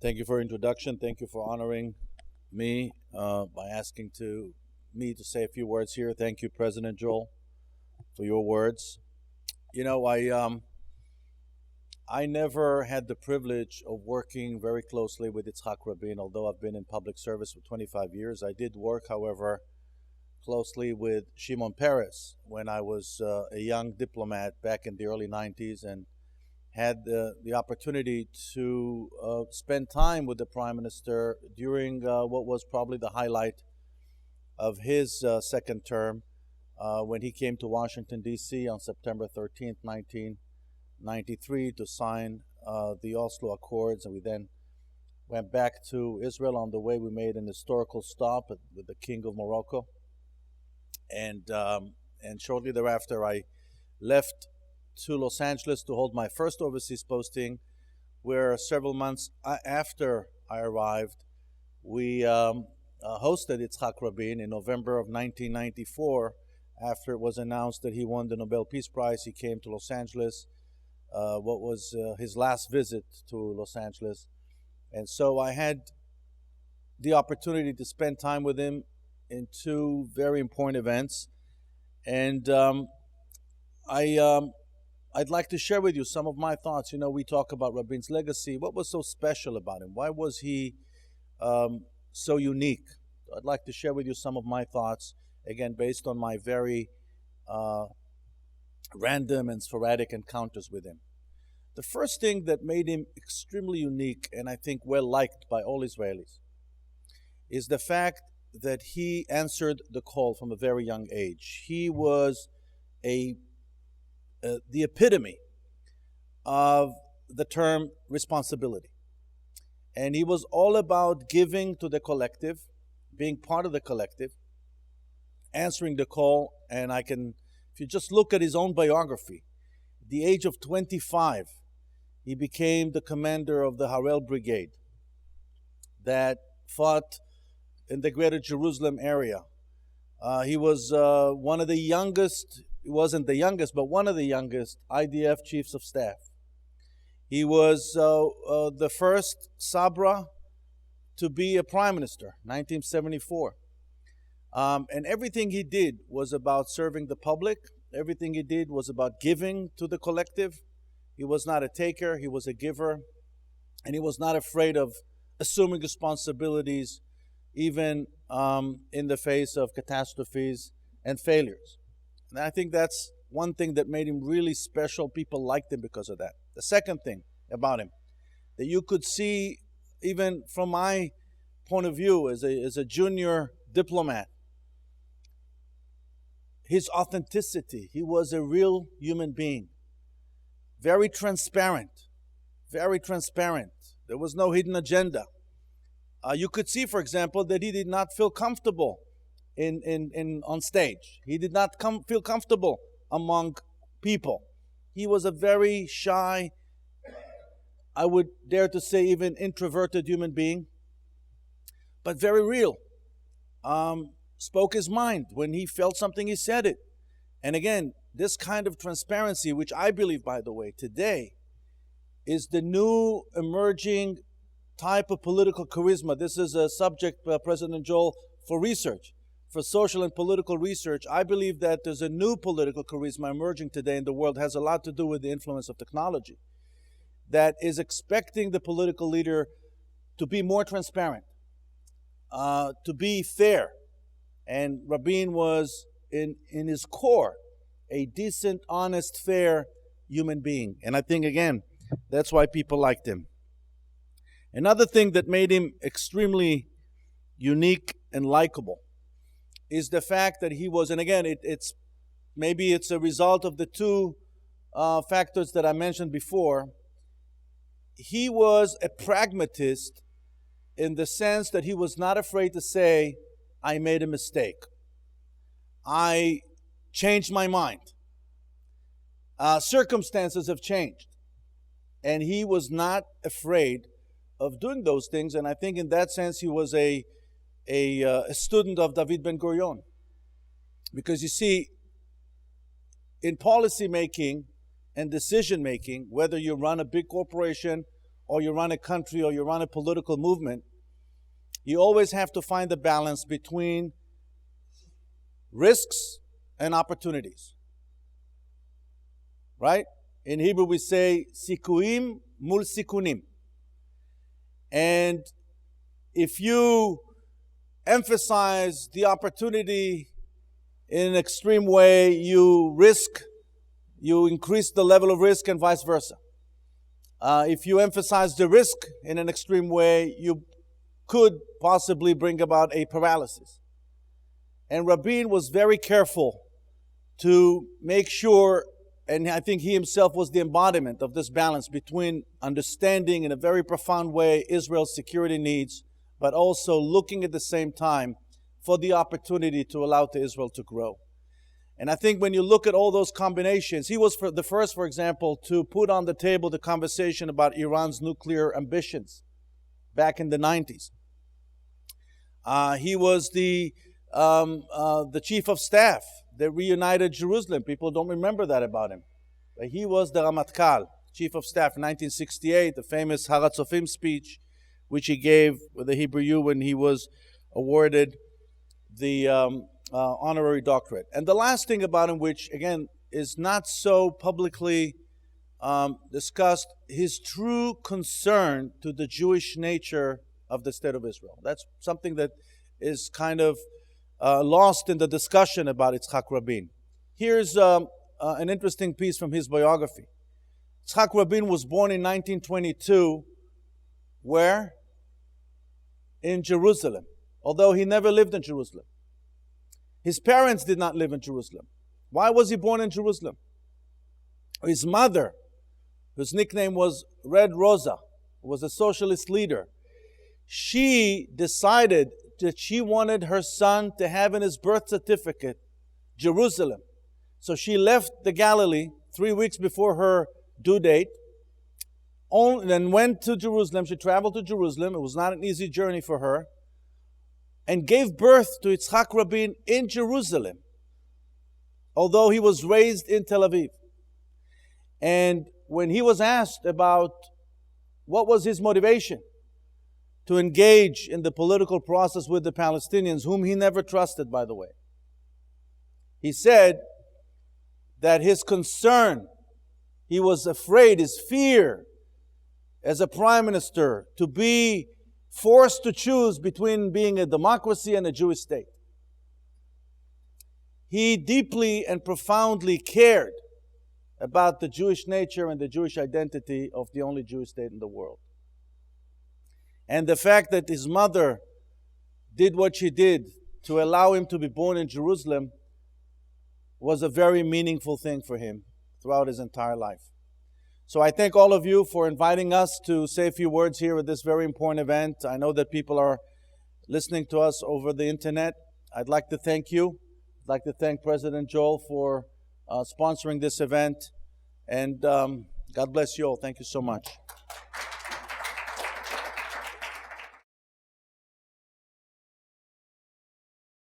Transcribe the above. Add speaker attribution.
Speaker 1: Thank you for your introduction. Thank you for honoring me by asking me to say a few words here. Thank you, President Joel, for your words. I never had the privilege of working very closely with Yitzhak Rabin, although I've been in public service for 25 years. I did work, however, closely with Shimon Peres when I was a young diplomat back in the early 90s and had the opportunity to spend time with the Prime Minister during what was probably the highlight of his second term when he came to Washington, D.C. on September 13th, 1993 to sign the Oslo Accords, and we then went back to Israel. On the way, we made an historical stop with the King of Morocco, and shortly thereafter, I left to Los Angeles to hold my first overseas posting, where several months after I arrived, we hosted Yitzhak Rabin in November of 1994. After it was announced that he won the Nobel Peace Prize, he came to Los Angeles, what was his last visit to Los Angeles. And so I had the opportunity to spend time with him in two very important events. And I'd like to share with you some of my thoughts. You know, we talk about Rabin's legacy. What was so special about him? Why was he so unique? I'd like to share with you some of my thoughts, again, based on my very random and sporadic encounters with him. The first thing that made him extremely unique, and I think well-liked by all Israelis, is the fact that he answered the call from a very young age. He was the epitome of the term responsibility. And he was all about giving to the collective, being part of the collective, answering the call. And if you just look at his own biography, at the age of 25, he became the commander of the Harel Brigade that fought in the greater Jerusalem area. He was one of the youngest. He wasn't the youngest, but one of the youngest IDF chiefs of staff. He was the first Sabra to be a prime minister, 1974. And everything he did was about serving the public. Everything he did was about giving to the collective. He was not a taker, he was a giver. And he was not afraid of assuming responsibilities, even in the face of catastrophes and failures. And I think that's one thing that made him really special. People liked him because of that. The second thing about him that you could see, even from my point of view as a junior diplomat, his authenticity. He was a real human being. Very transparent. Very transparent. There was no hidden agenda. You could see, for example, that he did not feel comfortable on stage. He did not feel comfortable among people. He was a very shy, I would dare to say even introverted human being, but very real. Spoke his mind. When he felt something, he said it. And again, this kind of transparency, which I believe, by the way, today is the new emerging type of political charisma. This is a subject, President Joel, for research. For social and political research, I believe that there's a new political charisma emerging today in the world. It has a lot to do with the influence of technology that is expecting the political leader to be more transparent, to be fair. And Rabin was, in his core, a decent, honest, fair human being. And I think, again, that's why people liked him. Another thing that made him extremely unique and likable is the fact that he was, and again, it's a result of the two factors that I mentioned before. He was a pragmatist in the sense that he was not afraid to say, I made a mistake. I changed my mind. Circumstances have changed. And he was not afraid of doing those things. And I think in that sense, he was a student of David Ben-Gurion. Because you see, in policy making and decision making, whether you run a big corporation or you run a country, or you run a political movement, you always have to find the balance between risks and opportunities. Right? In Hebrew we say sikuim mul sikunim. And if you emphasize the opportunity in an extreme way, you increase the level of risk, and vice versa. If you emphasize the risk in an extreme way, you could possibly bring about a paralysis. And Rabin was very careful to make sure, and I think he himself was the embodiment of this balance between understanding in a very profound way Israel's security needs, but also looking at the same time for the opportunity to allow Israel to grow. And I think when you look at all those combinations, he was the first, for example, to put on the table the conversation about Iran's nuclear ambitions back in the 90s. He was the chief of staff that reunited Jerusalem. People don't remember that about him. But he was the Ramatkal, chief of staff in 1968, the famous Haratzofim speech, which he gave with the Hebrew U when he was awarded the honorary doctorate. And the last thing about him, which again is not so publicly discussed, his true concern to the Jewish nature of the State of Israel. That's something that is kind of lost in the discussion about Yitzhak Rabin. Here's an interesting piece from his biography. Yitzhak Rabin was born in 1922. Where? In Jerusalem, although he never lived in Jerusalem. His parents did not live in Jerusalem. Why was he born in Jerusalem? His mother, whose nickname was Red Rosa, was a socialist leader. She decided that she wanted her son to have in his birth certificate Jerusalem. So she left the Galilee 3 weeks before her due date, and went to Jerusalem. She traveled to Jerusalem. It was not an easy journey for her. And gave birth to Yitzhak Rabin in Jerusalem, although he was raised in Tel Aviv. And when he was asked about what was his motivation to engage in the political process with the Palestinians, whom he never trusted, by the way, he said that his concern, he was afraid, his fear as a prime minister, to be forced to choose between being a democracy and a Jewish state. He deeply and profoundly cared about the Jewish nature and the Jewish identity of the only Jewish state in the world. And the fact that his mother did what she did to allow him to be born in Jerusalem was a very meaningful thing for him throughout his entire life. So I thank all of you for inviting us to say a few words here at this very important event. I know that people are listening to us over the internet. I'd like to thank you. I'd like to thank President Joel for sponsoring this event. And God bless you all. Thank you so much.